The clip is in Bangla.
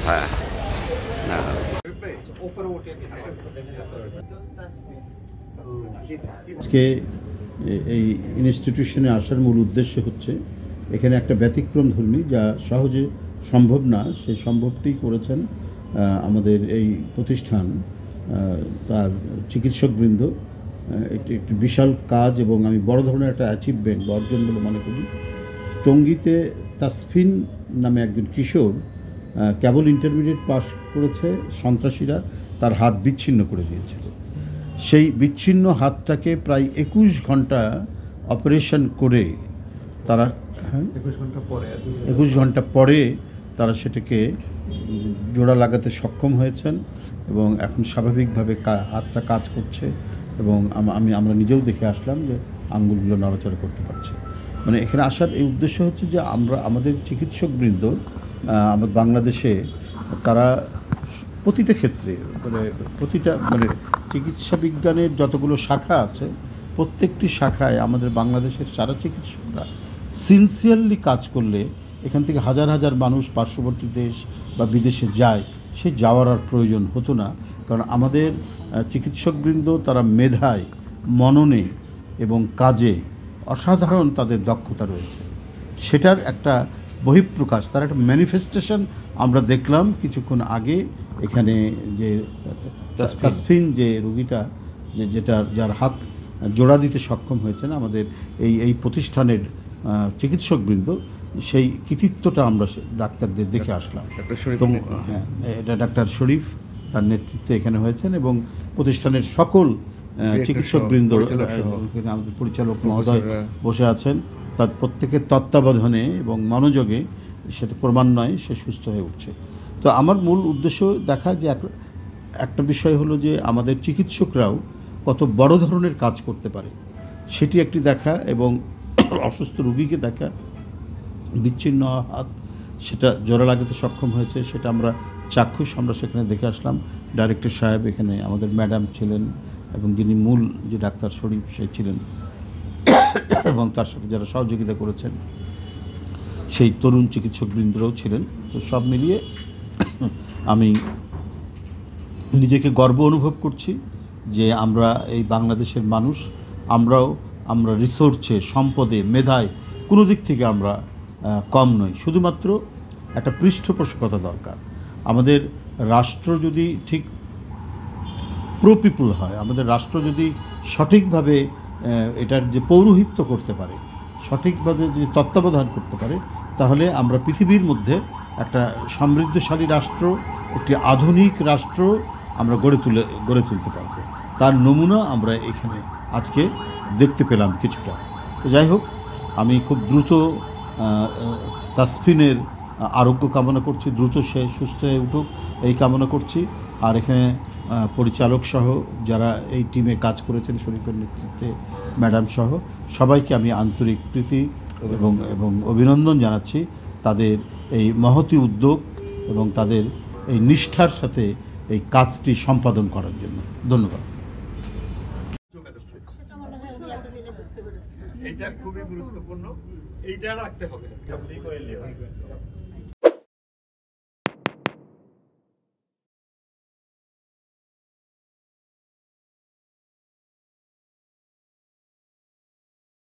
হ্যাঁ না আজকে এই ইনস্টিটিউশনে আসার মূল উদ্দেশ্য হচ্ছে এখানে একটা ব্যতিক্রম ধর্মী যা সহজে সম্ভব না, সেই সম্ভবটি করেছেন আমাদের এই প্রতিষ্ঠান, তার চিকিৎসকবৃন্দ। একটি বিশাল কাজ এবং আমি বড় ধরনের একটা অ্যাচিভমেন্ট বা অর্জন বলে মনে করি। টঙ্গীতে তাসফিন নামে একজন কিশোর কেবল ইন্টারমিডিয়েট পাস করেছে, সন্ত্রাসীরা তার হাত বিচ্ছিন্ন করে দিয়েছিল। সেই বিচ্ছিন্ন হাতটাকে প্রায় 21 ঘন্টা অপারেশন করে তারা 21 ঘন্টা পরে তারা সেটাকে জোড়া লাগাতে সক্ষম হয়েছেন এবং এখন স্বাভাবিকভাবে হাতটা কাজ করছে এবং আমরা নিজেও দেখে আসলাম যে আঙ্গুলগুলো নড়াচড়া করতে পারছে। মানে এখানে আসার এই উদ্দেশ্য হচ্ছে যে আমাদের চিকিৎসকবৃন্দ আমাদের বাংলাদেশে তারা প্রতিটা ক্ষেত্রে মানে চিকিৎসা বিজ্ঞানের যতগুলো শাখা আছে প্রত্যেকটি শাখায় আমাদের বাংলাদেশের সারা চিকিৎসকরা সিনসিয়ারলি কাজ করলে এখান থেকে হাজার হাজার মানুষ পার্শ্ববর্তী দেশ বা বিদেশে যায়, সে যাওয়ার আর প্রয়োজন হতো না। কারণ আমাদের চিকিৎসকবৃন্দ তারা মেধায়, মননে এবং কাজে অসাধারণ তাদের দক্ষতা রয়েছে। সেটার একটা বহিঃপ্রকাশ, তার একটা ম্যানিফেস্টেশন আমরা দেখলাম কিছুক্ষণ আগে এখানে। যে তাসফিন যে রোগীটা যার হাত জোড়া দিতে সক্ষম হয়েছেন আমাদের এই প্রতিষ্ঠানের চিকিৎসকবৃন্দ, সেই কৃতিত্বটা আমরা ডাক্তারদের দেখে আসলাম। হ্যাঁ, এটা ডাক্তার শরীফ তার নেতৃত্বে এখানে হয়েছেন এবং প্রতিষ্ঠানের সকল চিকিৎসকবৃন্দ, আমাদের পরিচালক মহোদয় বসে আছেন, তার প্রত্যেকের তত্ত্বাবধানে এবং মনোযোগে সেটা ক্রমান্বয়ে সে সুস্থ হয়ে উঠছে। তো আমার মূল উদ্দেশ্য দেখা যে একটা বিষয় হলো যে আমাদের চিকিৎসকরাও কত বড় ধরনের কাজ করতে পারে সেটি একটি দেখা, এবং অসুস্থ রোগীকে দেখা, বিচ্ছিন্ন হাত সেটা জোড়া লাগাতে সক্ষম হয়েছে সেটা আমরা চাক্ষুষ আমরা সেখানে দেখে আসলাম। ডাইরেক্টর সাহেব এখানে, আমাদের ম্যাডাম ছিলেন এবং যিনি মূল যে ডাক্তার শরীফ সে ছিলেন এবং তার সাথে যারা সহযোগিতা করেছেন সেই তরুণ চিকিৎসকবৃন্দরাও ছিলেন। তো সব মিলিয়ে আমি নিজেকে গর্ব অনুভব করছি যে আমরা এই বাংলাদেশের মানুষ, আমরা রিসোর্সে, সম্পদে, মেধায় কোনো দিক থেকে আমরা কম নই। শুধুমাত্র একটা পৃষ্ঠপোষকতা দরকার। আমাদের রাষ্ট্র যদি ঠিক প্রো পিপুল হয়, আমাদের রাষ্ট্র যদি সঠিকভাবে এটার যে পৌরোহিত্য করতে পারে, সঠিকভাবে যদি তত্ত্বাবধান করতে পারে, তাহলে আমরা পৃথিবীর মধ্যে একটা সমৃদ্ধশালী রাষ্ট্র, একটি আধুনিক রাষ্ট্র আমরা গড়ে তুলতে পারব। তার নমুনা আমরা এখানে আজকে দেখতে পেলাম কিছুটা। তো যাই হোক, আমি খুব দ্রুত তাসফিনের আরোগ্য কামনা করছি, দ্রুত সে সুস্থ হয়ে উঠুক এই কামনা করছি। আর এখানে পরিচালক সহ যারা এই টিমে কাজ করেছেন, শরীফের নেতৃত্বে ম্যাডাম সহ সবাইকে আমি আন্তরিক প্রীতি এবং অভিনন্দন জানাচ্ছি তাদের এই মহতী উদ্যোগ এবং তাদের এই নিষ্ঠার সাথে এই কাজটি সম্পাদন করার জন্য। ধন্যবাদ। এটা খুবই গুরুত্বপূর্ণ, এইটা রাখতে হবে।